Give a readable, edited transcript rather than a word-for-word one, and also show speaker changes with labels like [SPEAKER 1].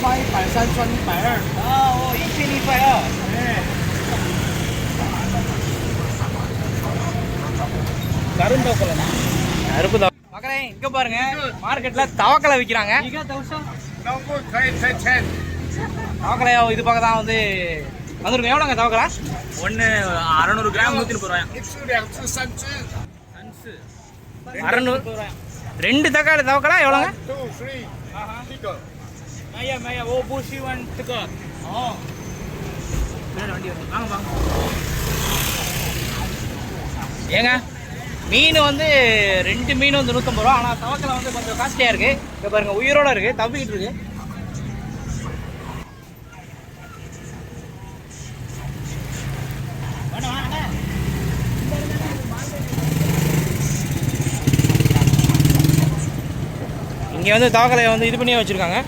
[SPEAKER 1] 130、130、120。
[SPEAKER 2] 哦，1100啊。கருந்தவக்கலண்ணா.
[SPEAKER 1] கருப்பு தவ மக்களே இங்கே பாருங்க மார்க்கெட்டில் தவக்கலை விற்கிறாங்க. தவக்கலையா இது பக்கம் தான் வந்து வந்துருங்க. எவ்வளோங்க தவக்கலை?
[SPEAKER 2] ஒன்று 600 கிராம் 130 ரூபாயா.
[SPEAKER 1] 600. 2 தக்காளி தவக்கலா எவ்வளோங்க?
[SPEAKER 2] மேயா மேயா ஓ பூசி வந்துக்கு. வண்டி வந்து வாங்க வாங்க.
[SPEAKER 1] ஏங்க மீன் வந்து 2 மீன் வந்து 150 ரூபா. ஆனால் தவக்கலை வந்து கொஞ்சம் காஸ்ட்லியாக இருக்குது. இங்கே பாருங்கள் உயிரோடு இருக்குது, தப்பிக்கிட்டு இருக்கு. இங்கே வந்து தவக்கலையை வந்து இது பண்ணியே வச்சுருக்காங்க.